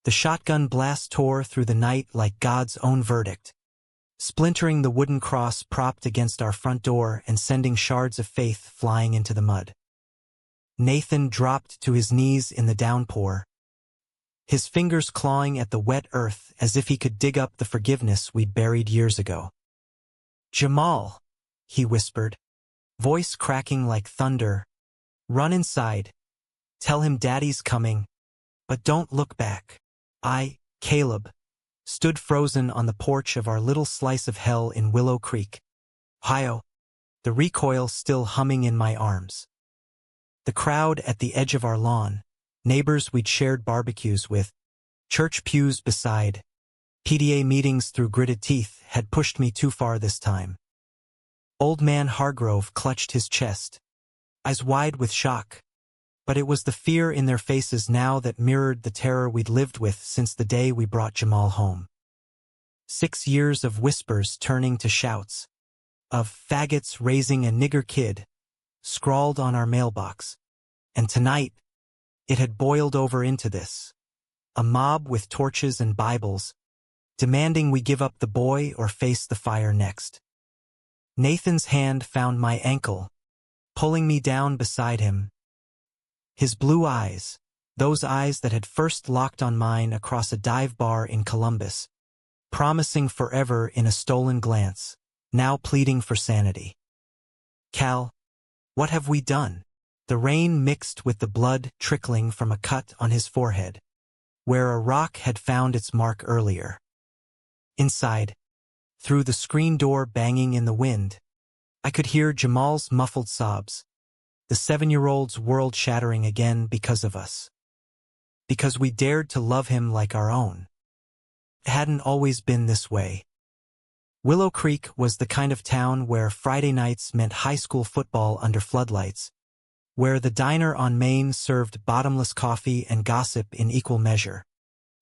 The shotgun blast tore through the night like God's own verdict, splintering the wooden cross propped against our front door and sending shards of faith flying into the mud. Nathan dropped to his knees in the downpour, his fingers clawing at the wet earth as if he could dig up the forgiveness we'd buried years ago. "Jamal," he whispered, voice cracking like thunder, "run inside. Tell him Daddy's coming, but don't look back." Caleb, stood frozen on the porch of our little slice of hell in Willow Creek, Ohio, the recoil still humming in my arms. The crowd at the edge of our lawn, neighbors we'd shared barbecues with, church pews beside, PTA meetings through gritted teeth had pushed me too far this time. Old man Hargrove clutched his chest, eyes wide with shock, but it was the fear in their faces now that mirrored the terror we'd lived with since the day we brought Jamal home. 6 years of whispers turning to shouts, of "faggots raising a nigger kid," scrawled on our mailbox. And tonight, it had boiled over into this. A mob with torches and Bibles, demanding we give up the boy or face the fire next. Nathan's hand found my ankle, pulling me down beside him. His blue eyes, those eyes that had first locked on mine across a dive bar in Columbus, promising forever in a stolen glance, now pleading for sanity. "Cal, what have we done?" The rain mixed with the blood trickling from a cut on his forehead, where a rock had found its mark earlier. Inside, through the screen door banging in the wind, I could hear Jamal's muffled sobs, the 7-year-old's world shattering again because of us. Because we dared to love him like our own. It hadn't always been this way. Willow Creek was the kind of town where Friday nights meant high school football under floodlights, where the diner on Main served bottomless coffee and gossip in equal measure,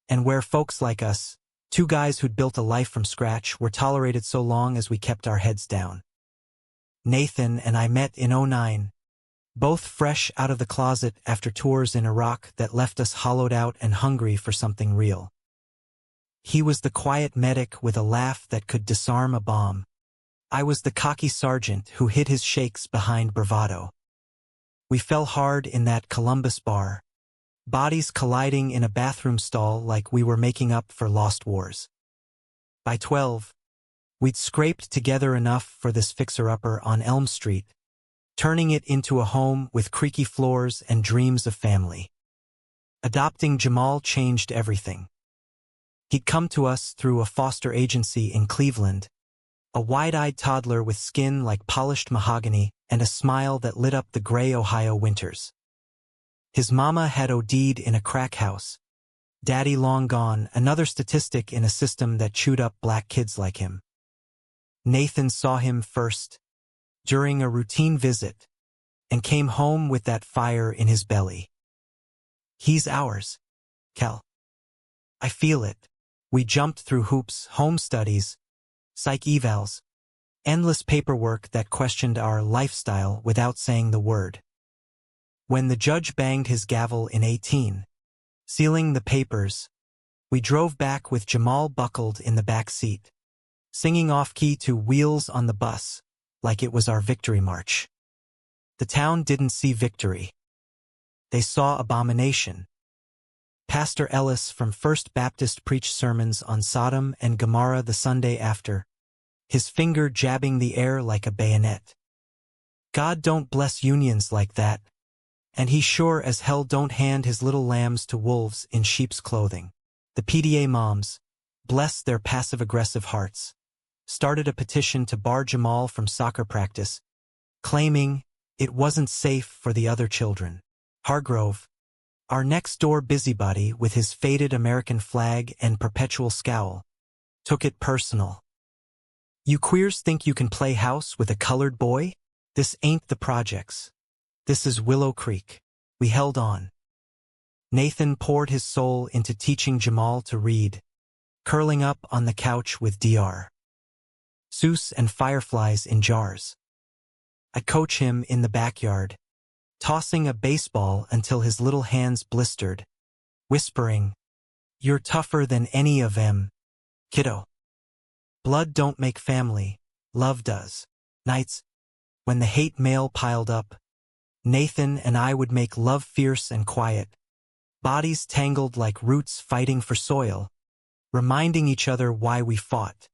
and where folks like us, 2 guys who'd built a life from scratch, were tolerated so long as we kept our heads down. Nathan and I met in '09, both fresh out of the closet after tours in Iraq that left us hollowed out and hungry for something real. He was the quiet medic with a laugh that could disarm a bomb. I was the cocky sergeant who hid his shakes behind bravado. We fell hard in that Columbus bar, bodies colliding in a bathroom stall like we were making up for lost wars. By 12, we'd scraped together enough for this fixer-upper on Elm Street, turning it into a home with creaky floors and dreams of family. Adopting Jamal changed everything. He'd come to us through a foster agency in Cleveland, a wide-eyed toddler with skin like polished mahogany and a smile that lit up the gray Ohio winters. His mama had OD'd in a crack house, daddy long gone, another statistic in a system that chewed up black kids like him. Nathan saw him first, during a routine visit, and came home with that fire in his belly. "He's ours, Cal. I feel it." We jumped through hoops, home studies, psych evals, endless paperwork that questioned our lifestyle without saying the word. When the judge banged his gavel in 18, sealing the papers, we drove back with Jamal buckled in the back seat, singing off-key to "Wheels on the Bus" like it was our victory march. The town didn't see victory. They saw abomination. Pastor Ellis from First Baptist preached sermons on Sodom and Gomorrah the Sunday after, his finger jabbing the air like a bayonet. God don't bless unions like that, and he sure as hell don't hand his little lambs to wolves in sheep's clothing. The PTA moms, bless their passive-aggressive hearts, started a petition to bar Jamal from soccer practice, claiming it wasn't safe for the other children. Hargrove, our next-door busybody with his faded American flag and perpetual scowl, took it personal. "You queers think you can play house with a colored boy? This ain't the projects. This is Willow Creek." We held on. Nathan poured his soul into teaching Jamal to read, curling up on the couch with Dr. Seuss and fireflies in jars. I'd coach him in the backyard, tossing a baseball until his little hands blistered, whispering, You're tougher than any of them, kiddo. Blood don't make family, love does. Nights, when the hate mail piled up, Nathan and I would make love fierce and quiet, bodies tangled like roots fighting for soil, reminding each other why we fought.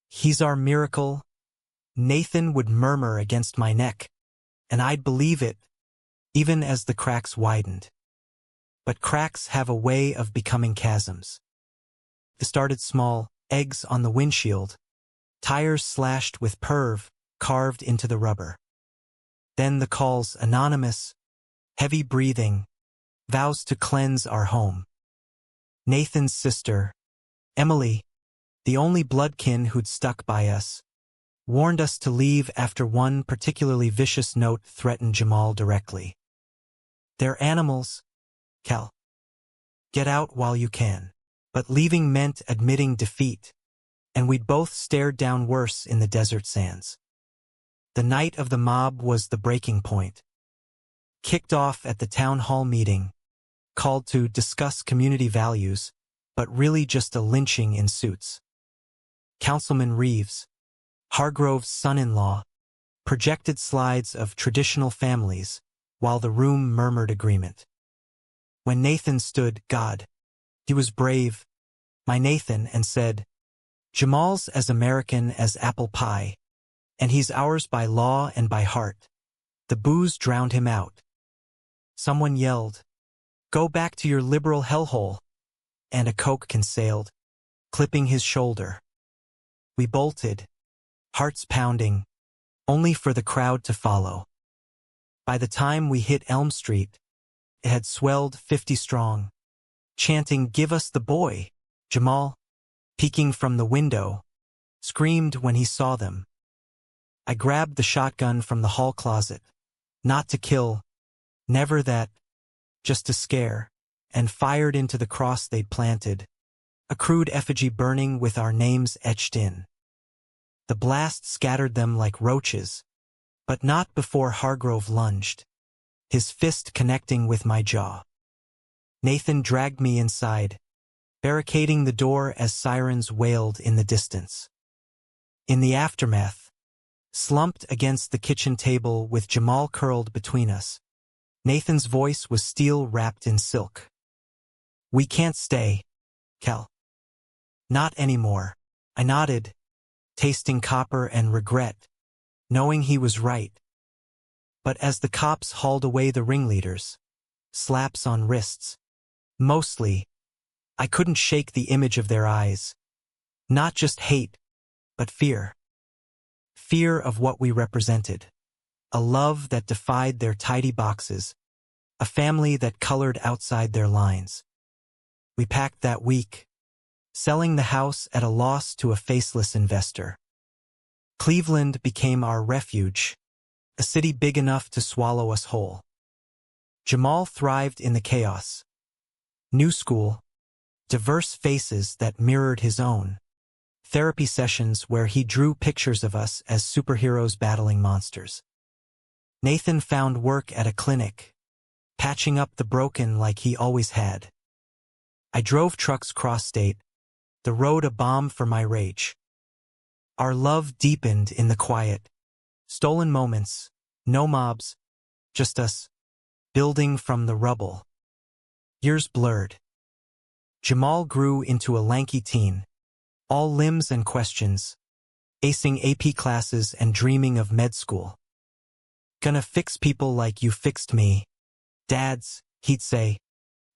He's our miracle, Nathan would murmur against my neck, and I'd believe it, even as the cracks widened. But cracks have a way of becoming chasms. They started small, eggs on the windshield, tires slashed with perv carved into the rubber. Then the calls anonymous, heavy breathing, vows to cleanse our home. Nathan's sister, Emily, the only bloodkin who'd stuck by us, warned us to leave after one particularly vicious note threatened Jamal directly. They're animals, Cal. Get out while you can. But leaving meant admitting defeat, and we'd both stared down worse in the desert sands. The night of the mob was the breaking point. Kicked off at the town hall meeting, called to discuss community values, but really just a lynching in suits. Councilman Reeves, Hargrove's son-in-law, projected slides of traditional families, while the room murmured agreement. When Nathan stood, God, he was brave, my Nathan, and said, Jamal's as American as apple pie, and he's ours by law and by heart. The booze drowned him out. Someone yelled, Go back to your liberal hellhole, and a Coke can sailed, clipping his shoulder. We bolted, hearts pounding, only for the crowd to follow. By the time we hit Elm Street, it had swelled 50 strong, chanting, Give us the boy. Jamal, peeking from the window, screamed when he saw them. I grabbed the shotgun from the hall closet, not to kill, never that, just to scare, and fired into the cross they'd planted, a crude effigy burning with our names etched in. The blast scattered them like roaches, but not before Hargrove lunged, his fist connecting with my jaw. Nathan dragged me inside, barricading the door as sirens wailed in the distance. In the aftermath, slumped against the kitchen table with Jamal curled between us, Nathan's voice was steel wrapped in silk. We can't stay, Cal. Not anymore. I nodded, tasting copper and regret, knowing he was right. But as the cops hauled away the ringleaders, slaps on wrists, mostly, I couldn't shake the image of their eyes. Not just hate, but fear. Fear of what we represented. A love that defied their tidy boxes. A family that colored outside their lines. We packed that week, selling the house at a loss to a faceless investor. Cleveland became our refuge, a city big enough to swallow us whole. Jamal thrived in the chaos. New school, diverse faces that mirrored his own, therapy sessions where he drew pictures of us as superheroes battling monsters. Nathan found work at a clinic, patching up the broken like he always had. I drove trucks cross-state, the road a balm for my rage. Our love deepened in the quiet, stolen moments, no mobs, just us, building from the rubble. Years blurred. Jamal grew into a lanky teen, all limbs and questions, acing AP classes and dreaming of med school. Gonna fix people like you fixed me, dads, he'd say,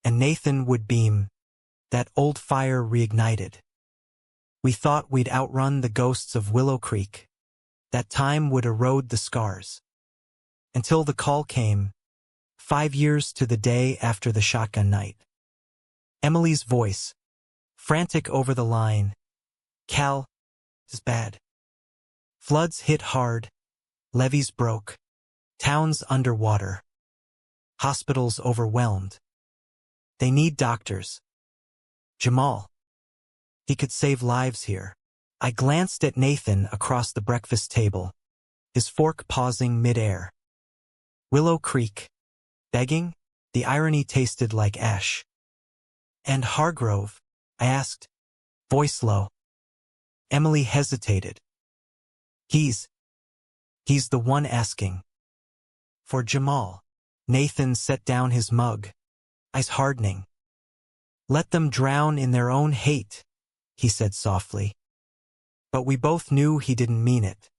and Nathan would beam, that old fire reignited. We thought we'd outrun the ghosts of Willow Creek, that time would erode the scars. Until the call came, 5 years to the day after the shotgun night. Emily's voice, frantic over the line, Cal, is bad. Floods hit hard, levees broke, towns underwater, hospitals overwhelmed. They need doctors. Jamal. He could save lives here. I glanced at Nathan across the breakfast table, his fork pausing mid-air. Willow Creek. Begging? The irony tasted like ash. And Hargrove? I asked, voice low. Emily hesitated. He's the one asking. For Jamal. Nathan set down his mug, eyes hardening. Let them drown in their own hate, he said softly. But we both knew he didn't mean it.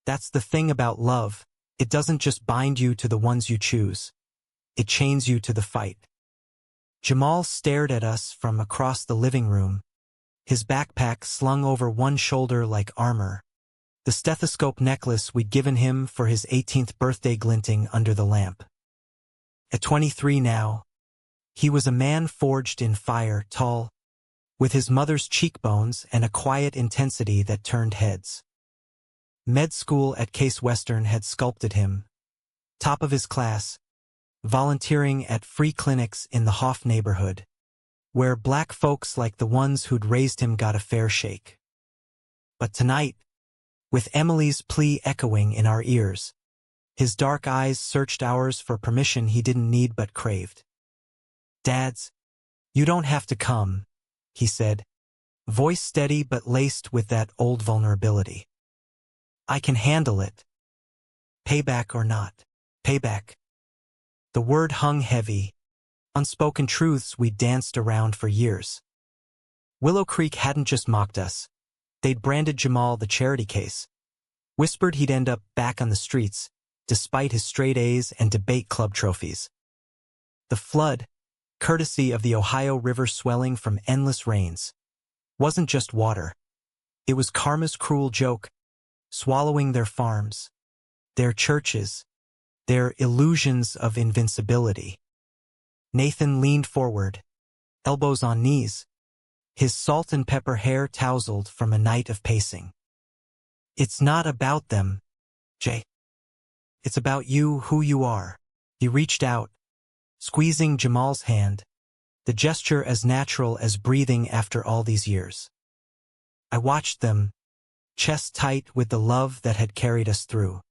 That's the thing about love, it doesn't just bind you to the ones you choose. It chains you to the fight. Jamal stared at us from across the living room, his backpack slung over one shoulder like armor, the stethoscope necklace we'd given him for his 18th birthday glinting under the lamp. At 23 now, he was a man forged in fire, tall, with his mother's cheekbones and a quiet intensity that turned heads. Med school at Case Western had sculpted him, top of his class, volunteering at free clinics in the Hoff neighborhood, where black folks like the ones who'd raised him got a fair shake. But tonight, with Emily's plea echoing in our ears, his dark eyes searched ours for permission he didn't need but craved. Dads, you don't have to come, he said, voice steady but laced with that old vulnerability. I can handle it. Payback or not. Payback. The word hung heavy, unspoken truths we'd danced around for years. Willow Creek hadn't just mocked us. They'd branded Jamal the charity case, whispered he'd end up back on the streets, despite his straight A's and debate club trophies. The flood, courtesy of the Ohio River swelling from endless rains, wasn't just water. It was karma's cruel joke, swallowing their farms, their churches, their illusions of invincibility. Nathan leaned forward, elbows on knees, his salt and pepper hair tousled from a night of pacing. It's not about them, Jay. It's about you, who you are. He reached out, squeezing Jamal's hand, the gesture as natural as breathing after all these years. I watched them, chest tight with the love that had carried us through.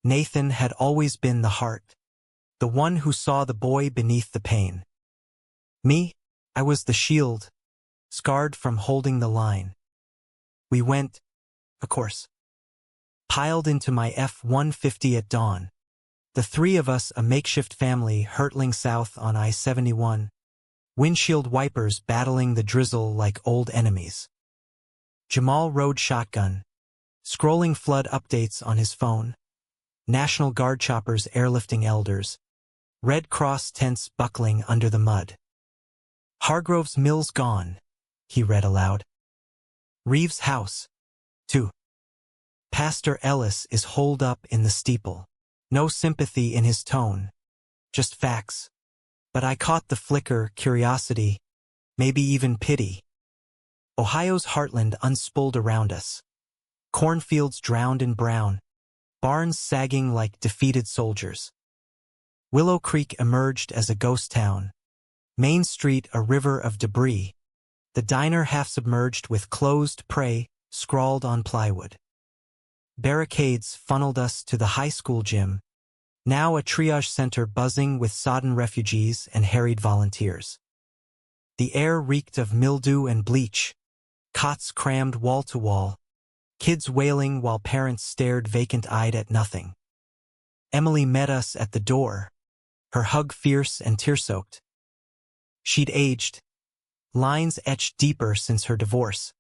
Nathan had always been the heart, the one who saw the boy beneath the pain. Me, I was the shield, scarred from holding the line. We went, of course, piled into my F-150 at dawn, the three of us a makeshift family hurtling south on I-71, windshield wipers battling the drizzle like old enemies. Jamal rode shotgun, scrolling flood updates on his phone, National Guard choppers airlifting elders, Red Cross tents buckling under the mud. Hargrove's mill's gone, he read aloud. Reeves' house, too. Pastor Ellis is holed up in the steeple. No sympathy in his tone, just facts. But I caught the flicker, curiosity, maybe even pity. Ohio's heartland unspooled around us. Cornfields drowned in brown, barns sagging like defeated soldiers. Willow Creek emerged as a ghost town, Main Street a river of debris, the diner half submerged with closed prey scrawled on plywood. Barricades funneled us to the high school gym, now a triage center buzzing with sodden refugees and harried volunteers. The air reeked of mildew and bleach, cots crammed wall to wall, kids wailing while parents stared vacant-eyed at nothing. Emily met us at the door, her hug fierce and tear-soaked. She'd aged, lines etched deeper since her divorce,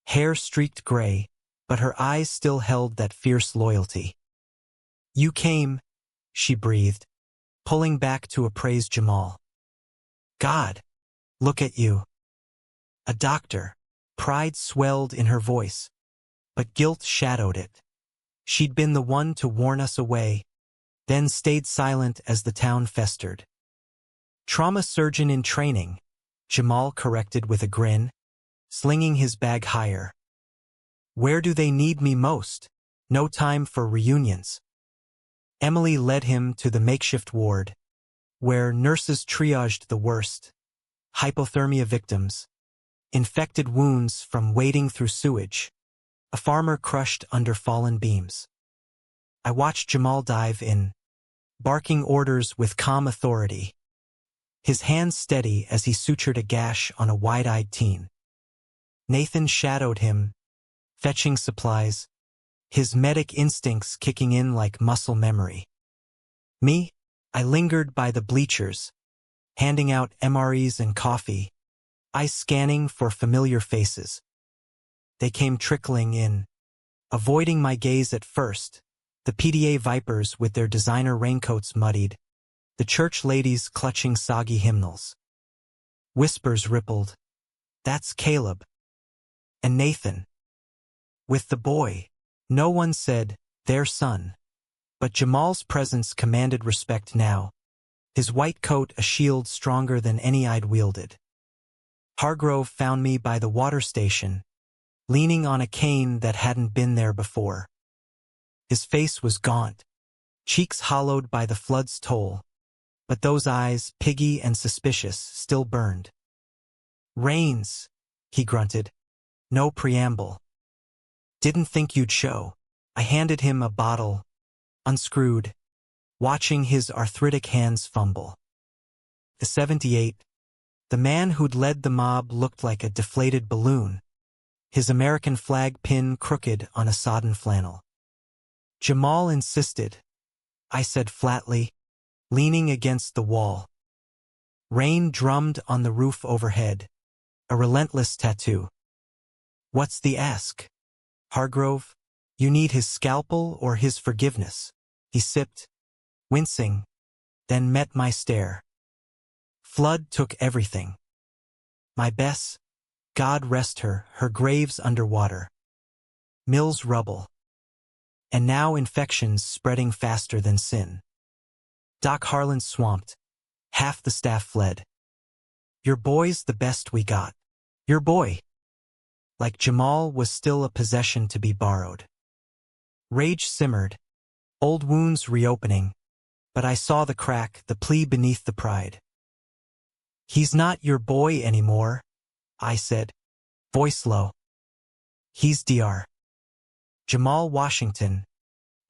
hair streaked gray, but her eyes still held that fierce loyalty. You came, she breathed, pulling back to appraise Jamal. God, look at you. A doctor. Pride swelled in her voice, but guilt shadowed it. She'd been the one to warn us away, then stayed silent as the town festered. Trauma surgeon in training, Jamal corrected with a grin, slinging his bag higher. Where do they need me most? No time for reunions. Emily led him to the makeshift ward, where nurses triaged the worst, hypothermia victims, infected wounds from wading through sewage, a farmer crushed under fallen beams. I watched Jamal dive in, barking orders with calm authority. his hands steady as he sutured a gash on a wide-eyed teen. Nathan shadowed him, fetching supplies, his medic instincts kicking in like muscle memory. Me, I lingered by the bleachers, handing out MREs and coffee, eyes scanning for familiar faces. They came trickling in, avoiding my gaze at first, the PDA Vipers with their designer raincoats muddied, the church ladies clutching soggy hymnals. Whispers rippled. That's Caleb. And Nathan. With the boy, no one said, their son. But Jamal's presence commanded respect now, his white coat a shield stronger than any I'd wielded. Hargrove found me by the water station, leaning on a cane that hadn't been there before. His face was gaunt, cheeks hollowed by the flood's toll, but those eyes, piggy and suspicious, still burned. "Rains," he grunted. No preamble. "Didn't think you'd show." I handed him a bottle, unscrewed, watching his arthritic hands fumble. The 78, the man who'd led the mob, looked like a deflated balloon, his American flag pin crooked on a sodden flannel. "Jamal insisted," I said flatly, leaning against the wall. Rain drummed on the roof overhead, a relentless tattoo. "What's the ask, Hargrove? You need his scalpel or his forgiveness?" He sipped, wincing, then met my stare. "Flood took everything. My Bess, God rest her, her grave's underwater. Mill's rubble. And now infections spreading faster than sin. Doc Harlan swamped. Half the staff fled. Your boy's the best we got. Your boy." Like Jamal was still a possession to be borrowed. Rage simmered, old wounds reopening, but I saw the crack, the plea beneath the pride. "He's not your boy anymore," I said, voice low. "He's Dr. Jamal Washington,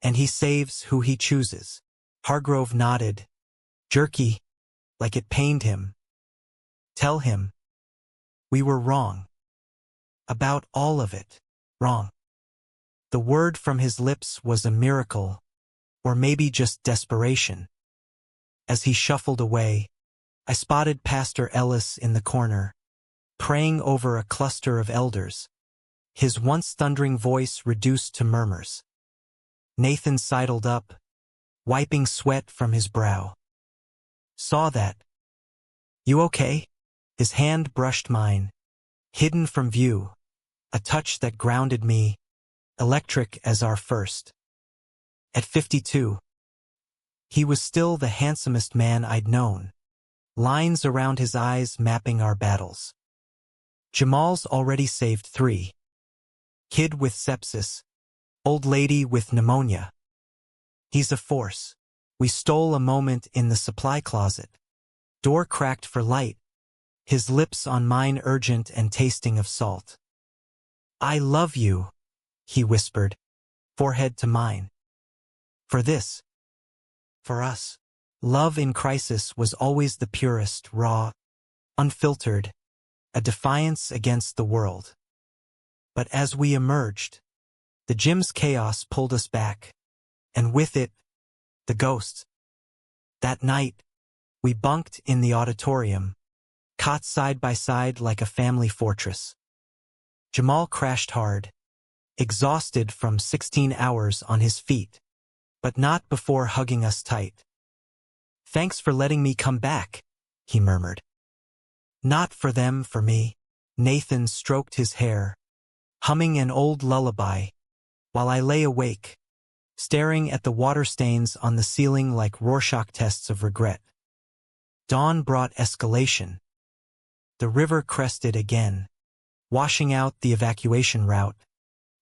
and he saves who he chooses." Hargrove nodded, jerky, like it pained him. "Tell him. We were wrong. About all of it. Wrong." The word from his lips was a miracle, or maybe just desperation. As he shuffled away, I spotted Pastor Ellis in the corner, praying over a cluster of elders, his once thundering voice reduced to murmurs. Nathan sidled up, wiping sweat from his brow. "Saw that. You okay?" His hand brushed mine, hidden from view, a touch that grounded me, electric as our first. At 52, he was still the handsomest man I'd known, lines around his eyes mapping our battles. Jamal's already saved 3. Kid with sepsis, old lady with pneumonia. He's a force. We stole a moment in the supply closet. Door cracked for light, his lips on mine urgent and tasting of salt. "I love you," he whispered, forehead to mine. "For this. For us." Love in crisis was always the purest, raw, unfiltered, a defiance against the world. But as we emerged, the gym's chaos pulled us back, and with it, the ghosts. That night, we bunked in the auditorium, cots side by side like a family fortress. Jamal crashed hard, exhausted from 16 hours on his feet, but not before hugging us tight. "Thanks for letting me come back," he murmured. "Not for them, for me." Nathan stroked his hair, humming an old lullaby, while I lay awake, staring at the water stains on the ceiling like Rorschach tests of regret. Dawn brought escalation. The river crested again, washing out the evacuation route,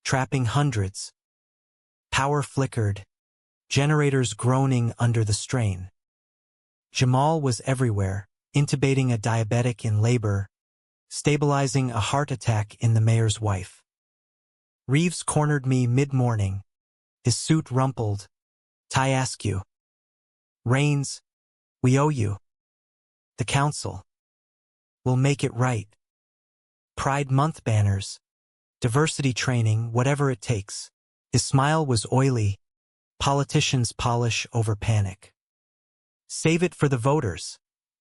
trapping hundreds. Power flickered, generators groaning under the strain. Jamal was everywhere, intubating a diabetic in labor, stabilizing a heart attack in the mayor's wife. Reeves cornered me mid-morning, his suit rumpled. "I ask you. Rains, we owe you." The council will make it right. Pride Month banners, diversity training, whatever it takes. His smile was oily. Politicians polish over panic. Save it for the voters,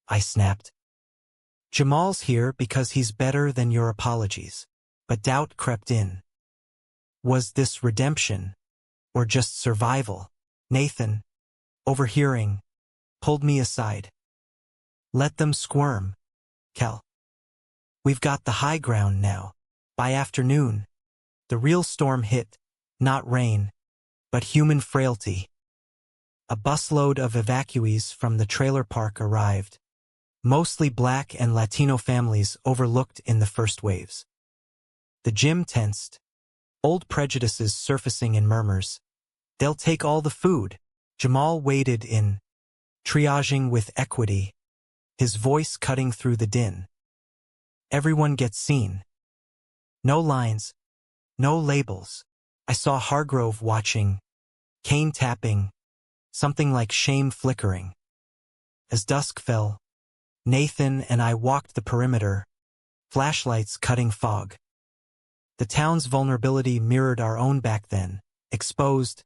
I snapped. Jamal's here because he's better than your apologies. But doubt crept in. Was this redemption, or just survival? Nathan, overhearing, pulled me aside. Let them squirm, Cal. We've got the high ground now. By afternoon, the real storm hit, not rain, but human frailty. A busload of evacuees from the trailer park arrived, mostly Black and Latino families overlooked in the first waves. The gym tensed, old prejudices surfacing in murmurs. They'll take all the food. Jamal waded in, triaging with equity, his voice cutting through the din. Everyone gets seen. No lines, no labels. I saw Hargrove watching, cane tapping, something like shame flickering. As dusk fell, Nathan and I walked the perimeter, flashlights cutting fog. The town's vulnerability mirrored our own back then, exposed,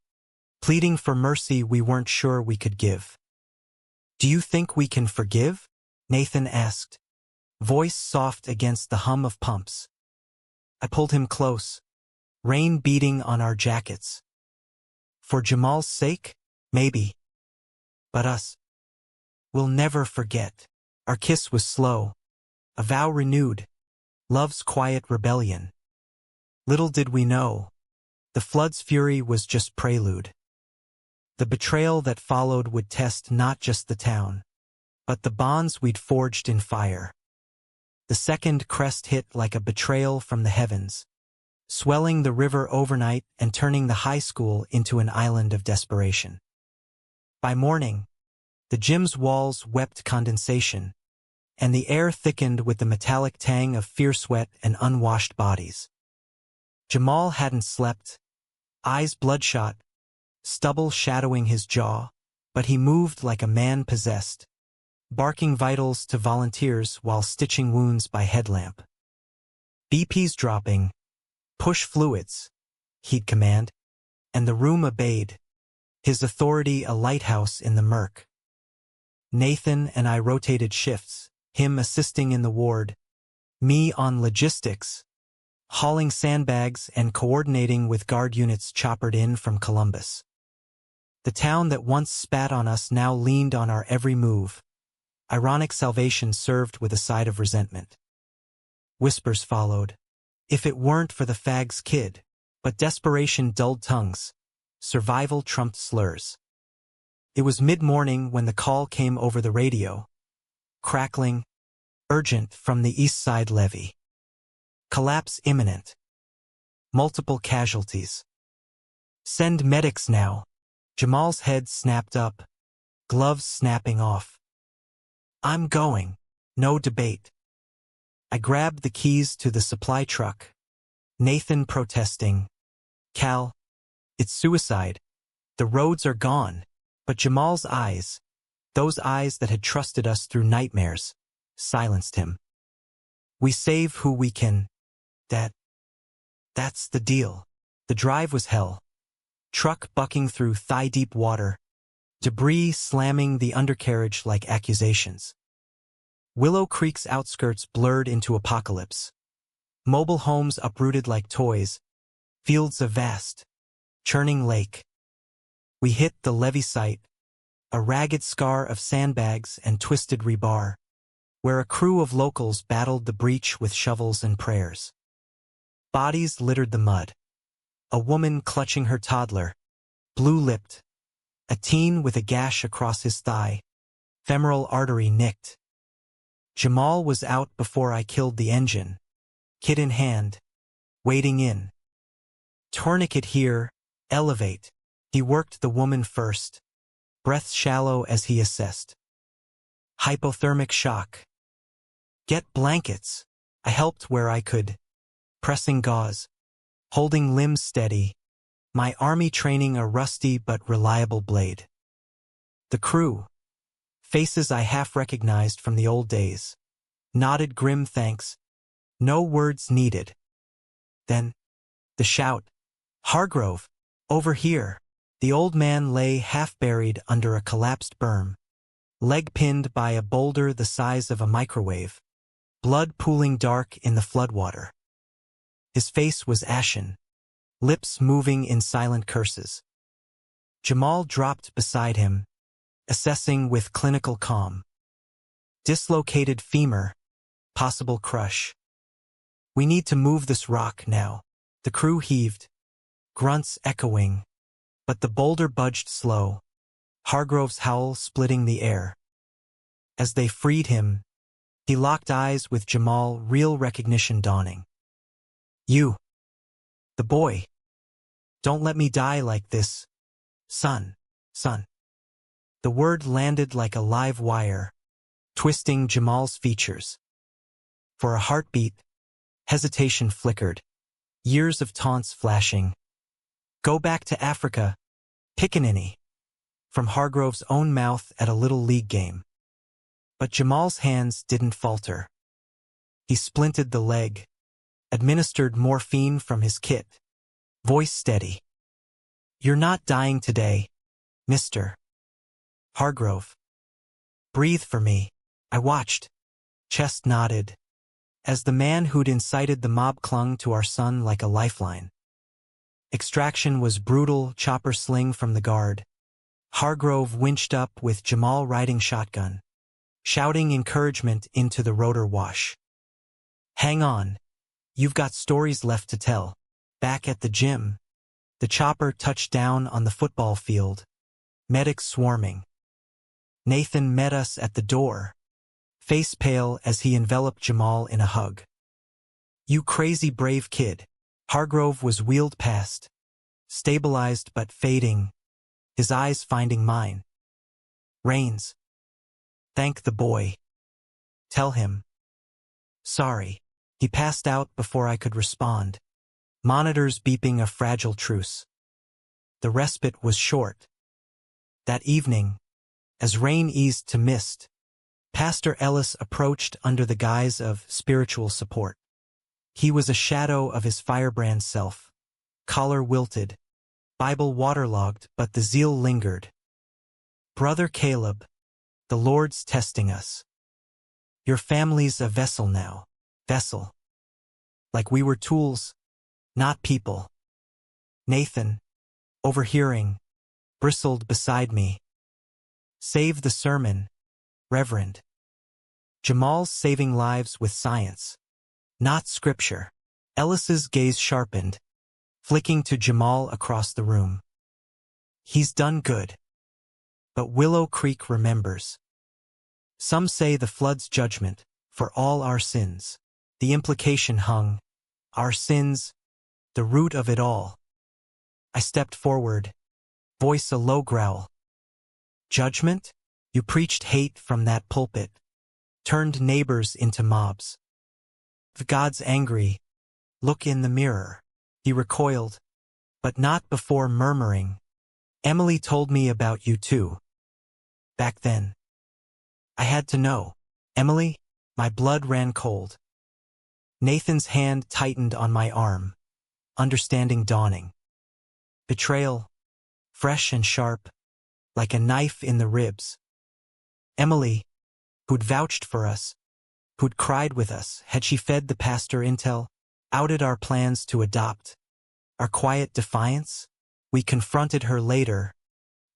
pleading for mercy we weren't sure we could give. Do you think we can forgive? Nathan asked, voice soft against the hum of pumps. I pulled him close, rain beating on our jackets. For Jamal's sake, maybe. But us. We'll never forget. Our kiss was slow, a vow renewed, love's quiet rebellion. Little did we know, the flood's fury was just prelude. The betrayal that followed would test not just the town, but the bonds we'd forged in fire. The second crest hit like a betrayal from the heavens, swelling the river overnight and turning the high school into an island of desperation. By morning, the gym's walls wept condensation, and the air thickened with the metallic tang of fierce sweat and unwashed bodies. Jamal hadn't slept, eyes bloodshot, stubble shadowing his jaw, but he moved like a man possessed, barking vitals to volunteers while stitching wounds by headlamp. BP's dropping. Push fluids, he'd command, and the room obeyed, his authority a lighthouse in the murk. Nathan and I rotated shifts, him assisting in the ward, me on logistics, hauling sandbags and coordinating with guard units choppered in from Columbus. The town that once spat on us now leaned on our every move. Ironic salvation served with a side of resentment. Whispers followed. If it weren't for the fag's kid, but desperation dulled tongues. Survival trumped slurs. It was mid-morning when the call came over the radio. Crackling, urgent from the East Side levee. Collapse imminent. Multiple casualties. Send medics now. Jamal's head snapped up, gloves snapping off. I'm going. No debate. I grabbed the keys to the supply truck. Nathan protesting. Cal, it's suicide. The roads are gone. But Jamal's eyes, those eyes that had trusted us through nightmares, silenced him. We save who we can. That's the deal. The drive was hell. Truck bucking through thigh-deep water. Debris slamming the undercarriage like accusations. Willow Creek's outskirts blurred into apocalypse. Mobile homes uprooted like toys. Fields of vast, churning lake. We hit the levee site, a ragged scar of sandbags and twisted rebar, where a crew of locals battled the breach with shovels and prayers. Bodies littered the mud. A woman clutching her toddler, blue-lipped. A teen with a gash across his thigh, femoral artery nicked. Jamal was out before I killed the engine, kit in hand, wading in. Tourniquet here, elevate. He worked the woman first, breath shallow as he assessed. Hypothermic shock. Get blankets. I helped where I could, pressing gauze, holding limbs steady, my army training a rusty but reliable blade. The crew, Faces I half recognized from the old days. Nodded grim thanks. No words needed. Then, the shout. Hargrove! Over here! The old man lay half-buried under a collapsed berm, leg pinned by a boulder the size of a microwave, blood pooling dark in the floodwater. His face was ashen, lips moving in silent curses. Jamal dropped beside him, assessing with clinical calm. Dislocated femur, possible crush. We need to move this rock now. The crew heaved, grunts echoing, but the boulder budged slow, Hargrove's howl splitting the air. As they freed him, he locked eyes with Jamal, real recognition dawning. You. The boy. Don't let me die like this. Son. The word landed like a live wire, twisting Jamal's features. For a heartbeat, hesitation flickered, years of taunts flashing. Go back to Africa, pickaninny, from Hargrove's own mouth at a little league game. But Jamal's hands didn't falter. He splinted the leg, administered morphine from his kit, voice steady. You're not dying today, Mr. Hargrove. Breathe for me. I watched. Chest nodded, as the man who'd incited the mob clung to our son like a lifeline. Extraction was brutal, chopper sling from the guard. Hargrove winched up with Jamal riding shotgun, shouting encouragement into the rotor wash. Hang on. You've got stories left to tell. Back at the gym, the chopper touched down on the football field, medics swarming. Nathan met us at the door, face pale as he enveloped Jamal in a hug. You crazy brave kid. Hargrove was wheeled past, stabilized but fading, his eyes finding mine. Rains. Thank the boy. Tell him. Sorry. He passed out before I could respond, monitors beeping a fragile truce. The respite was short. That evening, as rain eased to mist, Pastor Ellis approached under the guise of spiritual support. He was a shadow of his firebrand self, collar wilted, Bible waterlogged, but the zeal lingered. Brother Caleb, the Lord's testing us. Your family's a vessel now, vessel. Like we were tools, not people. Nathan, overhearing, bristled beside me. Save the sermon, Reverend. Jamal's saving lives with science, not scripture. Ellis's gaze sharpened, flicking to Jamal across the room. He's done good. But Willow Creek remembers. Some say the flood's judgment for all our sins. The implication hung. Our sins, the root of it all. I stepped forward, voice a low growl. Judgment? You preached hate from that pulpit, turned neighbors into mobs. If God's angry, look in the mirror. He recoiled, but not before murmuring. Emily told me about you too. Back then. I had to know. Emily? My blood ran cold. Nathan's hand tightened on my arm, understanding dawning. Betrayal, fresh and sharp, like a knife in the ribs. Emily, who'd vouched for us, who'd cried with us, had she fed the pastor intel, outed our plans to adopt, our quiet defiance? We confronted her later,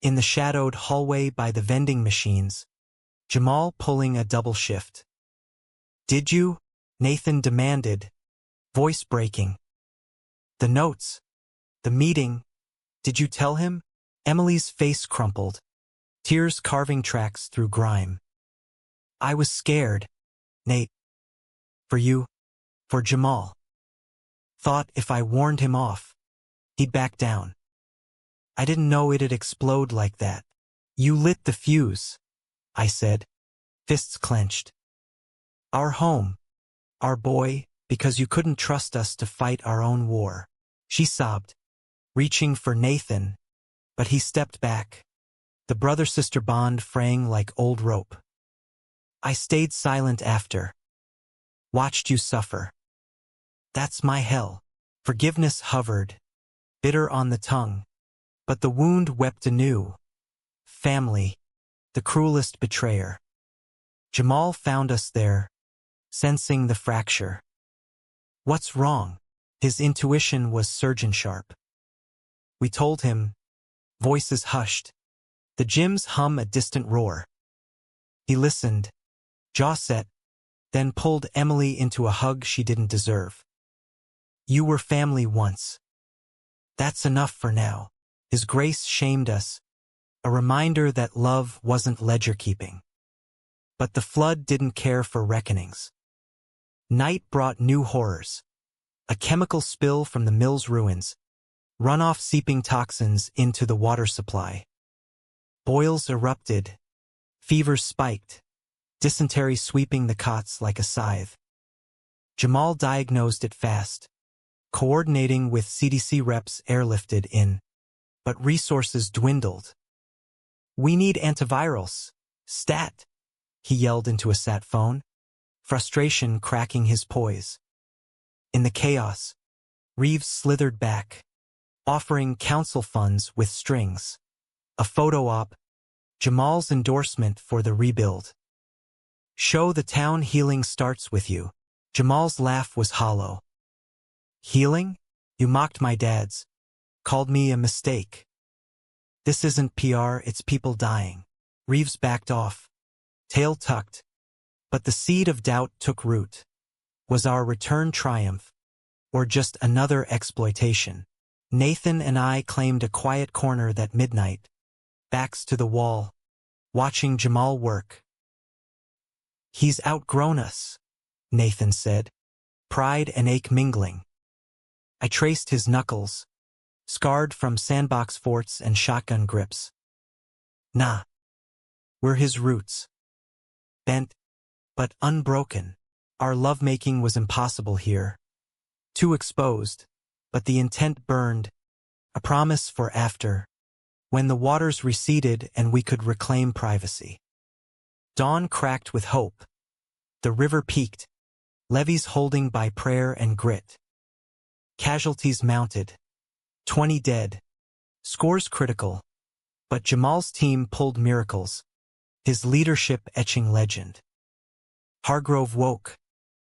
in the shadowed hallway by the vending machines, Jamal pulling a double shift. Did you? Nathan demanded, voice breaking. The notes. The meeting. Did you tell him? Emily's face crumpled, tears carving tracks through grime. I was scared, Nate. For you. For Jamal. Thought if I warned him off, he'd back down. I didn't know it'd explode like that. You lit the fuse, I said, fists clenched. Our home. Our boy, because you couldn't trust us to fight our own war. She sobbed, reaching for Nathan, but he stepped back, the brother-sister bond fraying like old rope. I stayed silent after. Watched you suffer. That's my hell. Forgiveness hovered, bitter on the tongue. But the wound wept anew. Family, the cruelest betrayer. Jamal found us there, sensing the fracture. What's wrong? His intuition was surgeon sharp. We told him, voices hushed. The gym's hum a distant roar. He listened, jaw set, then pulled Emily into a hug she didn't deserve. You were family once. That's enough for now. His grace shamed us, a reminder that love wasn't ledger-keeping. But the flood didn't care for reckonings. Night brought new horrors. A chemical spill from the mill's ruins, runoff seeping toxins into the water supply. Boils erupted, fevers spiked, dysentery sweeping the cots like a scythe. Jamal diagnosed it fast, coordinating with CDC reps airlifted in. But resources dwindled. We need antivirals. Stat, he yelled into a sat phone, frustration cracking his poise. In the chaos, Reeves slithered back, offering council funds with strings. A photo op, Jamal's endorsement for the rebuild. Show the town healing starts with you. Jamal's laugh was hollow. Healing? You mocked my dad's. Called me a mistake. This isn't PR, it's people dying. Reeves backed off, tail tucked, but the seed of doubt took root. Was our return triumph, or just another exploitation? Nathan and I claimed a quiet corner that midnight, backs to the wall, watching Jamal work. He's outgrown us, Nathan said, pride and ache mingling. I traced his knuckles, scarred from sandbox forts and shotgun grips. Nah. We're his roots. Bent, but unbroken. Our lovemaking was impossible here. Too exposed, but the intent burned, a promise for after, when the waters receded and we could reclaim privacy. Dawn cracked with hope. The river peaked, levees holding by prayer and grit. Casualties mounted. 20 dead. Scores critical. But Jamal's team pulled miracles, his leadership etching legend. Hargrove woke,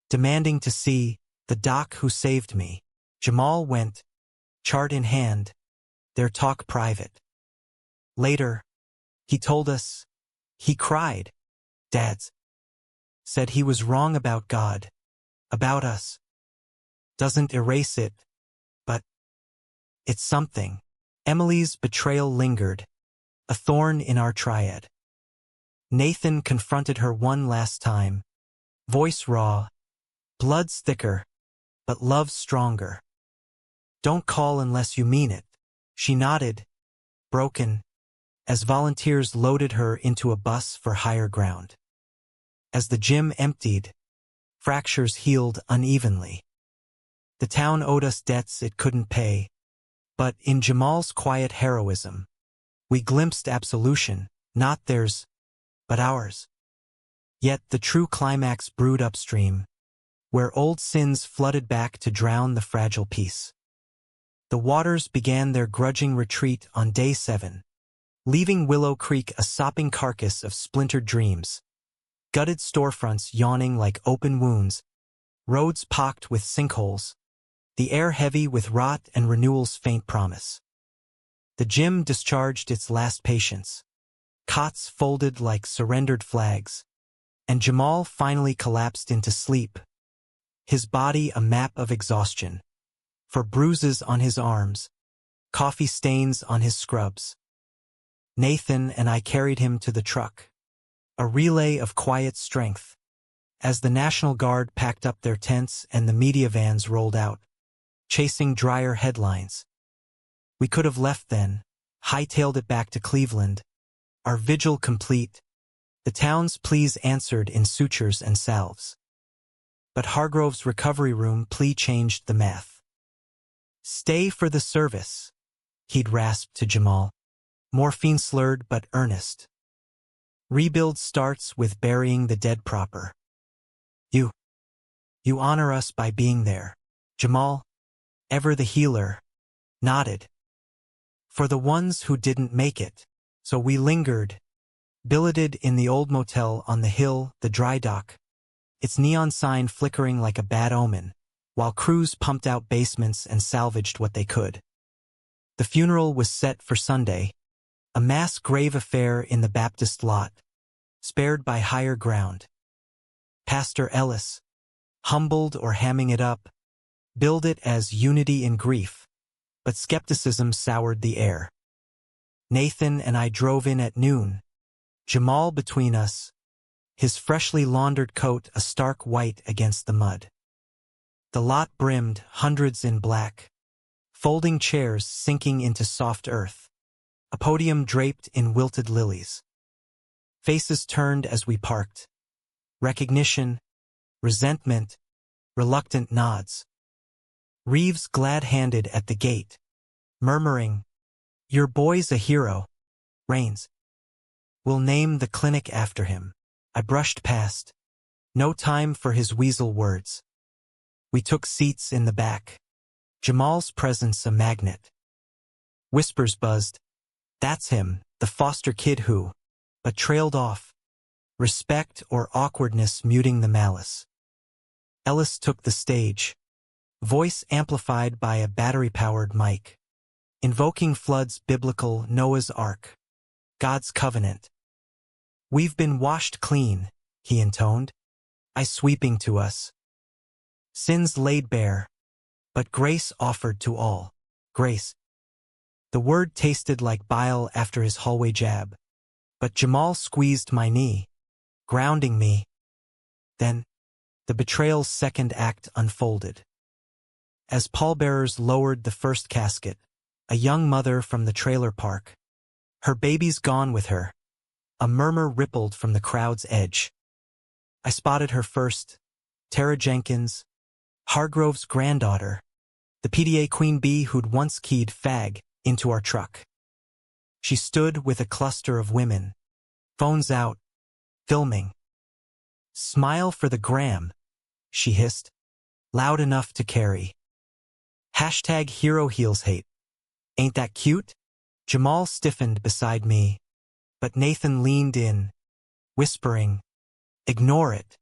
demanding to see the doc who saved me. Jamal went, chart in hand, their talk private. Later, he told us, he cried. Dad's said he was wrong about God, about us. Doesn't erase it, but it's something. Emily's betrayal lingered, a thorn in our triad. Nathan confronted her one last time, voice raw, blood's thicker, but love's stronger. Don't call unless you mean it. She nodded, broken, as volunteers loaded her into a bus for higher ground. As the gym emptied, fractures healed unevenly. The town owed us debts it couldn't pay, but in Jamal's quiet heroism, we glimpsed absolution, not theirs, but ours. Yet the true climax brewed upstream, where old sins flooded back to drown the fragile peace. The waters began their grudging retreat on day 7, leaving Willow Creek a sopping carcass of splintered dreams, gutted storefronts yawning like open wounds, roads pocked with sinkholes, the air heavy with rot and renewal's faint promise. The gym discharged its last patience, cots folded like surrendered flags, and Jamal finally collapsed into sleep, his body a map of exhaustion, for bruises on his arms, coffee stains on his scrubs. Nathan and I carried him to the truck, a relay of quiet strength, as the National Guard packed up their tents and the media vans rolled out, chasing drier headlines. We could have left then, hightailed it back to Cleveland, our vigil complete, the town's pleas answered in sutures and salves. But Hargrove's recovery room plea changed the math. Stay for the service, he'd rasped to Jamal. morphine-slurred but earnest. Rebuild starts with burying the dead proper. You honor us by being there. Jamal, ever the healer, nodded. For the ones who didn't make it. So we lingered, billeted in the old motel on the hill, the dry dock, its neon sign flickering like a bad omen, while crews pumped out basements and salvaged what they could. The funeral was set for Sunday, a mass grave affair in the Baptist lot, spared by higher ground. Pastor Ellis, humbled or hamming it up, billed it as unity in grief, but skepticism soured the air. Nathan and I drove in at noon, Jamal between us, his freshly laundered coat a stark white against the mud. The lot brimmed, hundreds in black, folding chairs sinking into soft earth, a podium draped in wilted lilies. Faces turned as we parked. Recognition, resentment, reluctant nods. Reeves glad-handed at the gate, murmuring, "Your boy's a hero, Rains. We'll name the clinic after him." I brushed past. No time for his weasel words. We took seats in the back. Jamal's presence a magnet. Whispers buzzed. That's him, the foster kid who, but trailed off. Respect or awkwardness muting the malice. Ellis took the stage, voice amplified by a battery-powered mic, invoking Flood's biblical Noah's Ark, God's covenant. "We've been washed clean," he intoned, I sweeping to us. Sins laid bare, but grace offered to all. Grace. The word tasted like bile after his hallway jab, but Jamal squeezed my knee, grounding me. Then, the betrayal's second act unfolded. As pallbearers lowered the first casket, a young mother from the trailer park, her baby's gone with her, a murmur rippled from the crowd's edge. I spotted her first, Tara Jenkins, Hargrove's granddaughter, the PDA queen bee who'd once keyed fag into our truck. She stood with a cluster of women, phones out, filming. "Smile for the gram," she hissed, loud enough to carry. Hashtag hero heals hate. Ain't that cute? Jamal stiffened beside me, but Nathan leaned in, whispering, "Ignore it.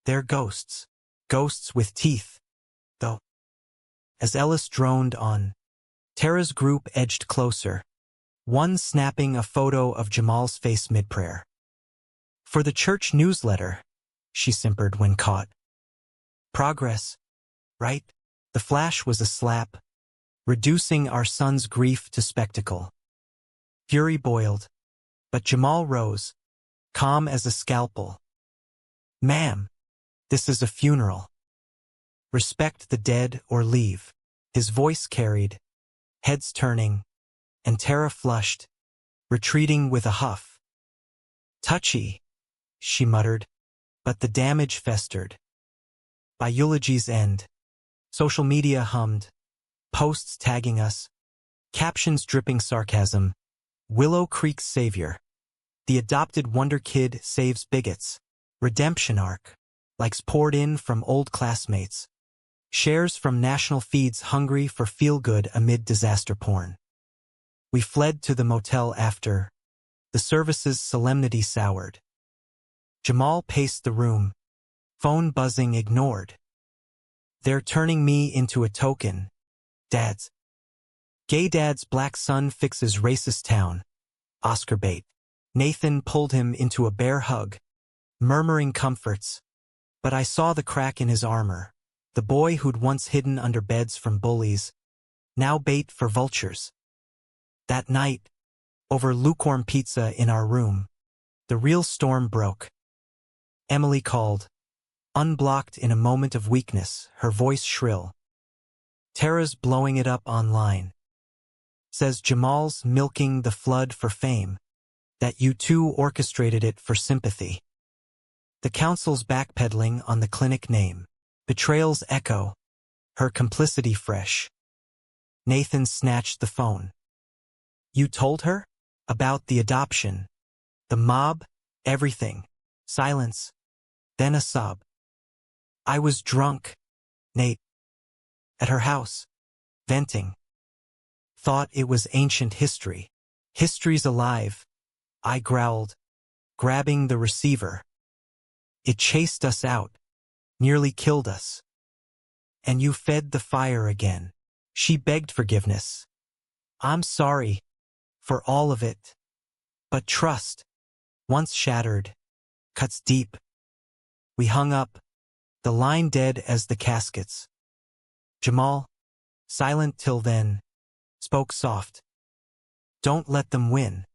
They're ghosts. Ghosts with teeth, though." As Ellis droned on, Tara's group edged closer, one snapping a photo of Jamal's face mid-prayer. "For the church newsletter," she simpered when caught. "Progress, right?" The flash was a slap, reducing our son's grief to spectacle. Fury boiled, but Jamal rose, calm as a scalpel. "Ma'am, this is a funeral. Respect the dead or leave." His voice carried, heads turning, and Tara flushed, retreating with a huff. "Touchy," she muttered, but the damage festered. By eulogy's end, social media hummed, posts tagging us, captions dripping sarcasm, "Willow Creek's savior. The adopted wonder kid saves bigots. Redemption arc." Likes poured in from old classmates. Shares from national feeds hungry for feel-good amid disaster porn. We fled to the motel after. The service's solemnity soured. Jamal paced the room, phone buzzing ignored. "They're turning me into a token. Dad's. Gay dad's black son fixes racist town." Oscar bait. Nathan pulled him into a bear hug, murmuring comforts. But I saw the crack in his armor. The boy who'd once hidden under beds from bullies, now bait for vultures. That night, over lukewarm pizza in our room, the real storm broke. Emily called, unblocked in a moment of weakness, her voice shrill. "Tara's blowing it up online. Says Jamal's milking the flood for fame, that you two orchestrated it for sympathy. The council's backpedaling on the clinic name. Betrayal's echo, her complicity fresh." Nathan snatched the phone. You told her? About the adoption. The mob? Everything. Silence. Then a sob. I was drunk, Nate. At her house. Venting. Thought it was ancient history. History's alive. I growled, grabbing the receiver. It chased us out. Nearly killed us. And you fed the fire again. She begged forgiveness. I'm sorry. For all of it. But trust, once shattered, cuts deep. We hung up, the line dead as the caskets. Jamal, silent till then, spoke soft. Don't let them win.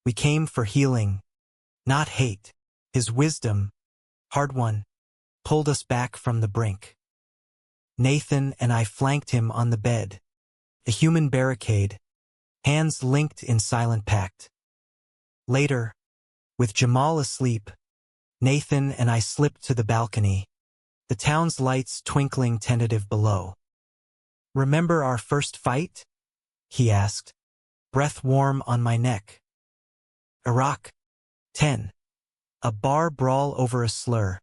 We came for healing, not hate. His wisdom, hard won, pulled us back from the brink. Nathan and I flanked him on the bed, a human barricade, hands linked in silent pact. Later, with Jamal asleep, Nathan and I slipped to the balcony, the town's lights twinkling tentative below. Remember our first fight? He asked, breath warm on my neck. Iraq. 10. A bar brawl over a slur,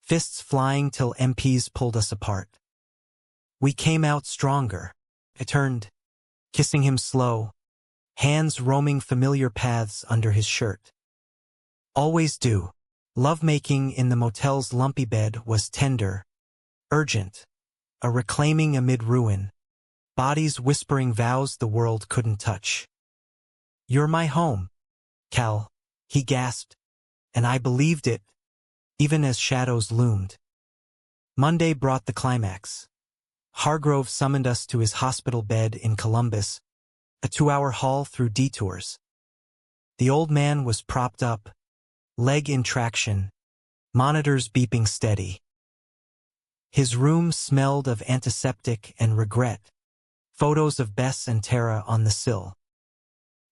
fists flying till MPs pulled us apart. We came out stronger. I turned, kissing him slow, hands roaming familiar paths under his shirt. Always do. Lovemaking in the motel's lumpy bed was tender, urgent, a reclaiming amid ruin, bodies whispering vows the world couldn't touch. You're my home, Cal, he gasped, and I believed it, even as shadows loomed. Monday brought the climax. Hargrove summoned us to his hospital bed in Columbus, a 2-hour haul through detours. The old man was propped up, leg in traction, monitors beeping steady. His room smelled of antiseptic and regret, photos of Bess and Tara on the sill.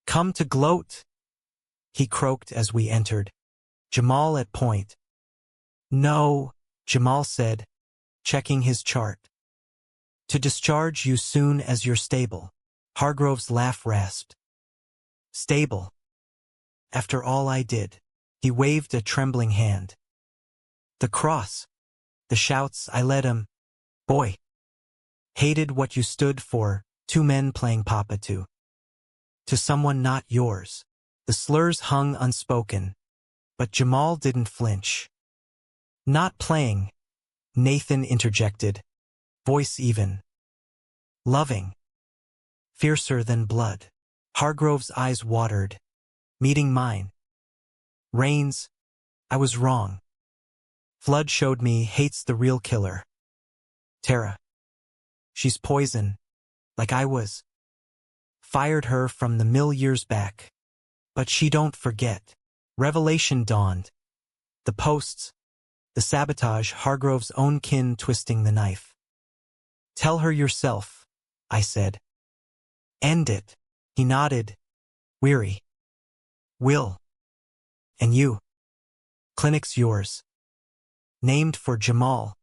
Come to gloat, he croaked as we entered, Jamal at point. No, Jamal said, checking his chart. To discharge you soon as you're stable. Hargrove's laugh rasped. Stable. After all I did. He waved a trembling hand. The cross. The shouts I led him. Boy. Hated what you stood for, 2 men playing Papa to. To someone not yours. The slurs hung unspoken. But Jamal didn't flinch. Not playing, Nathan interjected, voice even. Loving. Fiercer than blood. Hargrove's eyes watered, meeting mine. Rains, I was wrong. Flood showed me hate's the real killer. Tara. She's poison, like I was. Fired her from the mill years back. But she don't forget. Revelation dawned. The posts, the sabotage, Hargrove's own kin twisting the knife. Tell her yourself, I said. End it. He nodded, weary. Will. And you. Clinic's yours. Named for Jamal.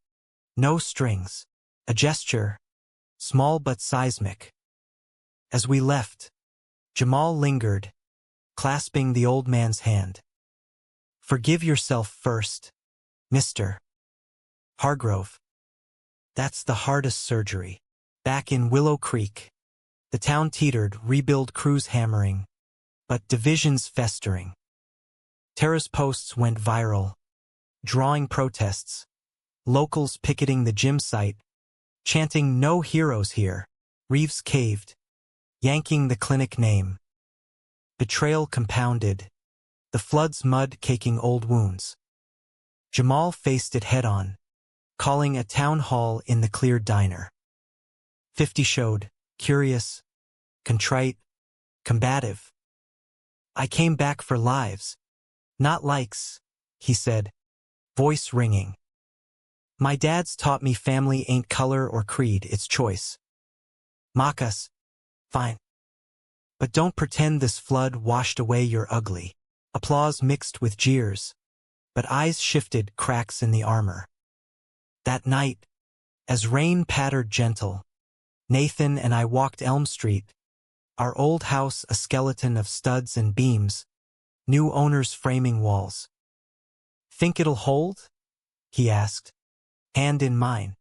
No strings. A gesture, small but seismic. As we left, Jamal lingered, clasping the old man's hand. Forgive yourself first, Mr. Hargrove. That's the hardest surgery. Back in Willow Creek, the town teetered, rebuild crews hammering, but divisions festering. Tara's posts went viral, drawing protests, locals picketing the gym site, chanting no heroes here. Reeves caved, yanking the clinic name. Betrayal compounded, the flood's mud caking old wounds. Jamal faced it head-on, calling a town hall in the cleared diner. 50 showed, curious, contrite, combative. I came back for lives, not likes, he said, voice ringing. My dad's taught me family ain't color or creed, it's choice. Mock us, fine. But don't pretend this flood washed away your ugly. Applause mixed with jeers, but eyes shifted, cracks in the armor. That night, as rain pattered gentle, Nathan and I walked Elm Street, Our old house a skeleton of studs and beams, new owners framing walls. Think it'll hold? He asked, hand in mine.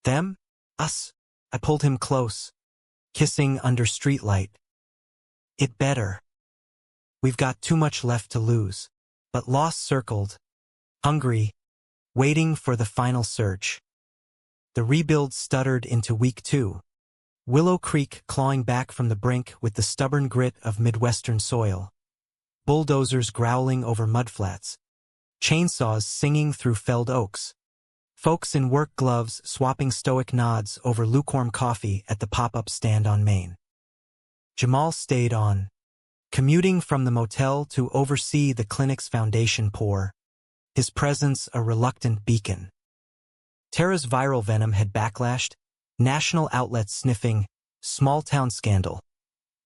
Them? Us? I pulled him close, kissing under streetlight. It better. We've got too much left to lose. But loss circled, hungry, waiting for the final surge. The rebuild stuttered into week 2. Willow Creek clawing back from the brink with the stubborn grit of Midwestern soil. Bulldozers growling over mudflats. Chainsaws singing through felled oaks. Folks in work gloves swapping stoic nods over lukewarm coffee at the pop-up stand on Main. Jamal stayed on, commuting from the motel to oversee the clinic's foundation pour, his presence a reluctant beacon. Tara's viral venom had backlashed, national outlets sniffing, small-town scandal.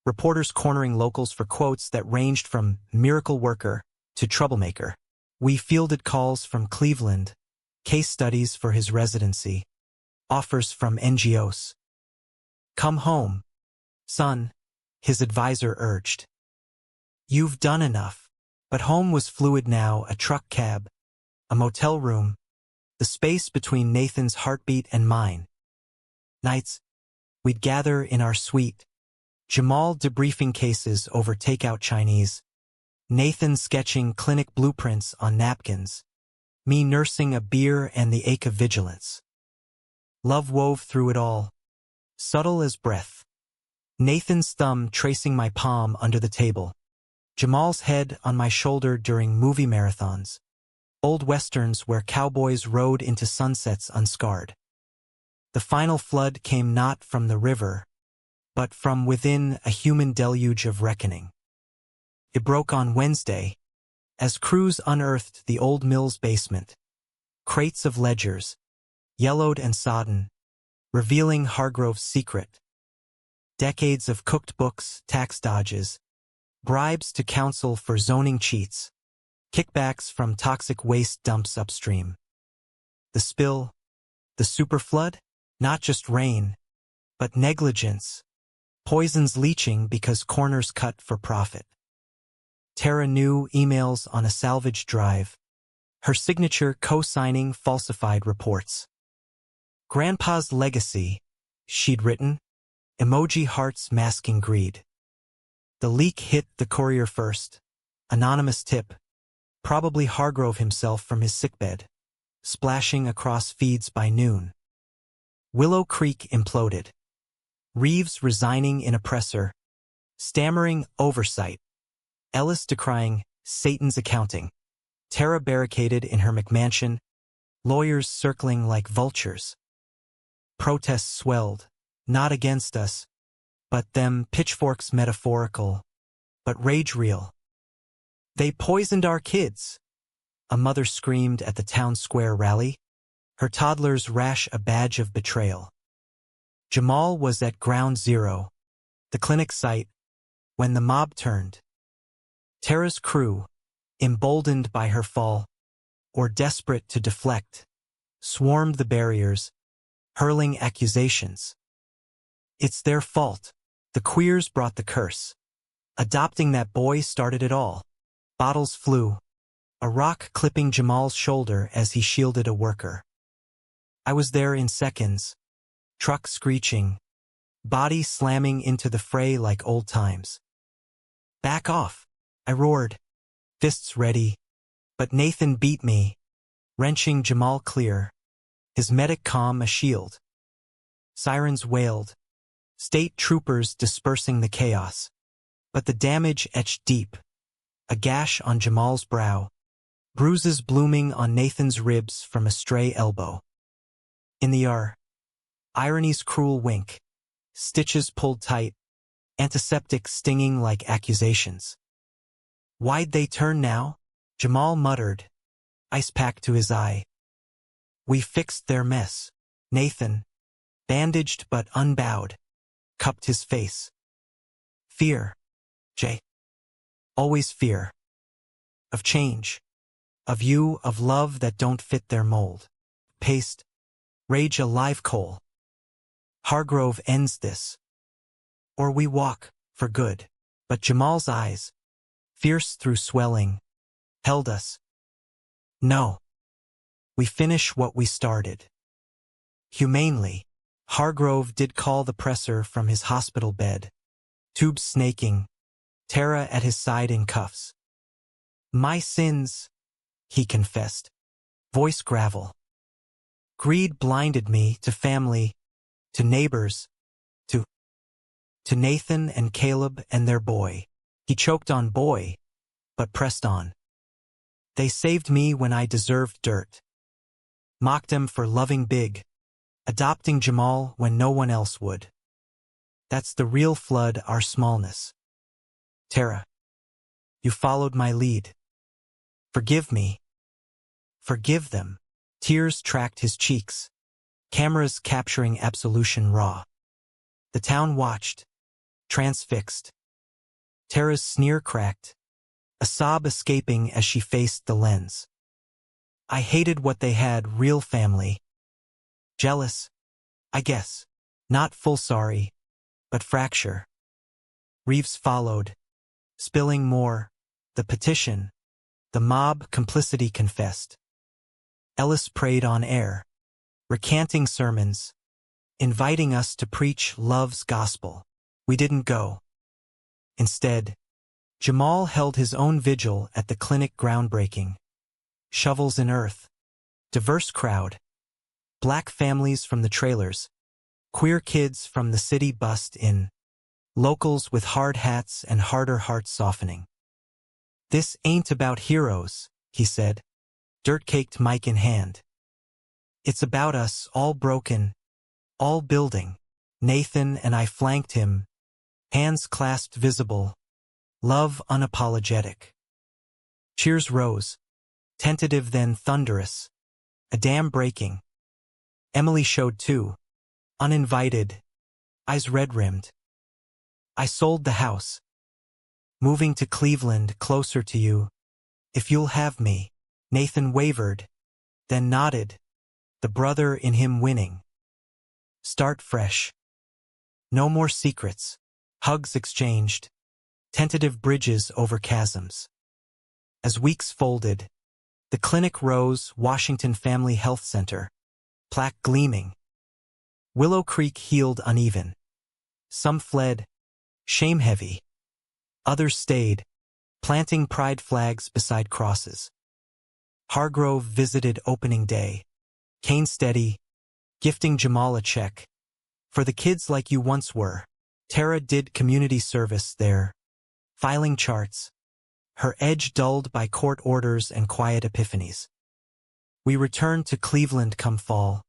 Reporters cornering locals for quotes that ranged from miracle worker to troublemaker. We fielded calls from Cleveland, case studies for his residency, offers from NGOs. Come home, son, his advisor urged. You've done enough. But home was fluid now, a truck cab, a motel room, the space between Nathan's heartbeat and mine. Nights, we'd gather in our suite, Jamal debriefing cases over takeout Chinese, Nathan sketching clinic blueprints on napkins, me nursing a beer and the ache of vigilance. Love wove through it all, subtle as breath. Nathan's thumb tracing my palm under the table, Jamal's head on my shoulder during movie marathons, old westerns where cowboys rode into sunsets unscarred. The final flood came not from the river, but from within a human deluge of reckoning. It broke on Wednesday, as crews unearthed the old mill's basement. Crates of ledgers, yellowed and sodden, revealing Hargrove's secret. Decades of cooked books, tax dodges, bribes to counsel for zoning cheats, kickbacks from toxic waste dumps upstream. The spill, the superflood? Not just rain, but negligence. Poisons leaching because corners cut for profit. Tara knew emails on a salvage drive, her signature co-signing falsified reports. Grandpa's legacy, she'd written, emoji hearts masking greed. The leak hit the courier first, anonymous tip, probably Hargrove himself from his sickbed, splashing across feeds by noon. Willow Creek imploded. Reeves resigning in oppressor, stammering oversight. Ellis decrying Satan's accounting. Tara barricaded in her McMansion, lawyers circling like vultures. Protests swelled, not against us, but them, pitchforks metaphorical, but rage real. They poisoned our kids, a mother screamed at the town square rally, her toddler's rash a badge of betrayal. Jamal was at ground zero, the clinic site, when the mob turned. Tara's crew, emboldened by her fall, or desperate to deflect, swarmed the barriers, hurling accusations. It's their fault. The queers brought the curse. Adopting that boy started it all. Bottles flew, a rock clipping Jamal's shoulder as he shielded a worker. I was there in seconds, truck screeching, body slamming into the fray like old times. Back off, I roared, fists ready, but Nathan beat me, wrenching Jamal clear, his medic comm a shield. Sirens wailed, state troopers dispersing the chaos, but the damage etched deep, a gash on Jamal's brow, bruises blooming on Nathan's ribs from a stray elbow. In the irony's cruel wink, stitches pulled tight, antiseptic stinging like accusations. Why'd they turn now? Jamal muttered, ice pack to his eye. We fixed their mess. Nathan, bandaged but unbowed, cupped his face. Fear, Jay. Always fear. Of change. Of you, of love that don't fit their mold. Paste. Rage a live coal. Hargrove ends this. or we walk, for good. But Jamal's eyes, fierce through swelling, held us. No. We finish what we started. Humanely, Hargrove did call the presser from his hospital bed. Tubes snaking, Tara at his side in cuffs. My sins, he confessed. Voice gravel. Greed blinded me to family, to neighbors, to Nathan and Caleb and their boy. He choked on boy, but pressed on. They saved me when I deserved dirt. Mocked them for loving big, adopting Jamal when no one else would. That's the real flood, our smallness. Tara, you followed my lead. Forgive me. Forgive them. Tears tracked his cheeks. Cameras capturing absolution raw. The town watched, transfixed. Tara's sneer cracked, a sob escaping as she faced the lens. I hated what they had, real family. Jealous, I guess. Not full sorry, but fracture. Reeves followed, spilling more. The petition, the mob complicity confessed. Ellis prayed on air, recanting sermons, inviting us to preach love's gospel. We didn't go. Instead, Jamal held his own vigil at the clinic, groundbreaking. Shovels in earth. Diverse crowd. Black families from the trailers. Queer kids from the city bussed in. Locals with hard hats and harder hearts softening. This ain't about heroes, he said, dirt-caked mic in hand. It's about us, all broken, all building. Nathan and I flanked him, hands clasped visible, love unapologetic. Cheers rose, tentative then thunderous, a dam breaking. Emily showed too, uninvited, eyes red-rimmed. I sold the house, moving to Cleveland, closer to you, if you'll have me. Nathan wavered, then nodded, the brother in him winning. Start fresh. No more secrets, hugs exchanged, tentative bridges over chasms. As weeks folded, the clinic rose, Washington Family Health Center, plaque gleaming. Willow Creek healed uneven. Some fled, shame-heavy. Others stayed, planting pride flags beside crosses. Hargrove visited opening day. Kane steady, gifting Jamal a check. For the kids like you once were. Tara did community service there, filing charts, her edge dulled by court orders and quiet epiphanies. We returned to Cleveland come fall,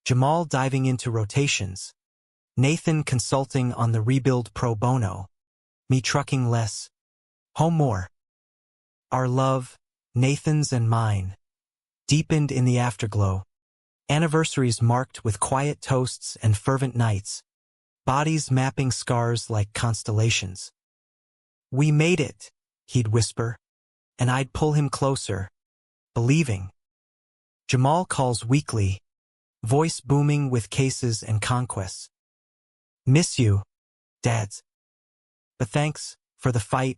Jamal diving into rotations, Nathan consulting on the rebuild pro bono, me trucking less, home more. Our love, Nathan's and mine, deepened in the afterglow, anniversaries marked with quiet toasts and fervent nights, bodies mapping scars like constellations. We made it, he'd whisper, and I'd pull him closer, believing. Jamal calls weekly, voice booming with cases and conquests. Miss you, dads. But thanks for the fight,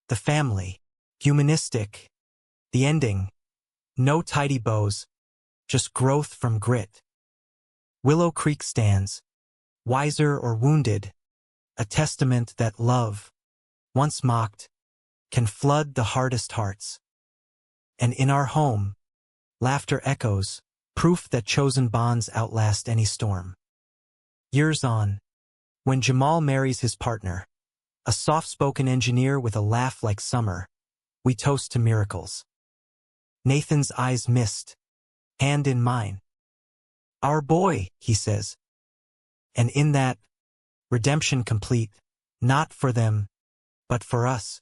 the family, humanistic, the ending, no tidy bows, just growth from grit. Willow Creek stands, wiser or wounded, a testament that love, once mocked, can flood the hardest hearts. And in our home, laughter echoes, proof that chosen bonds outlast any storm. Years on, when Jamal marries his partner, a soft-spoken engineer with a laugh like summer, we toast to miracles. Nathan's eyes mist, hand in mine. Our boy, he says. And in that, redemption complete, not for them, but for us.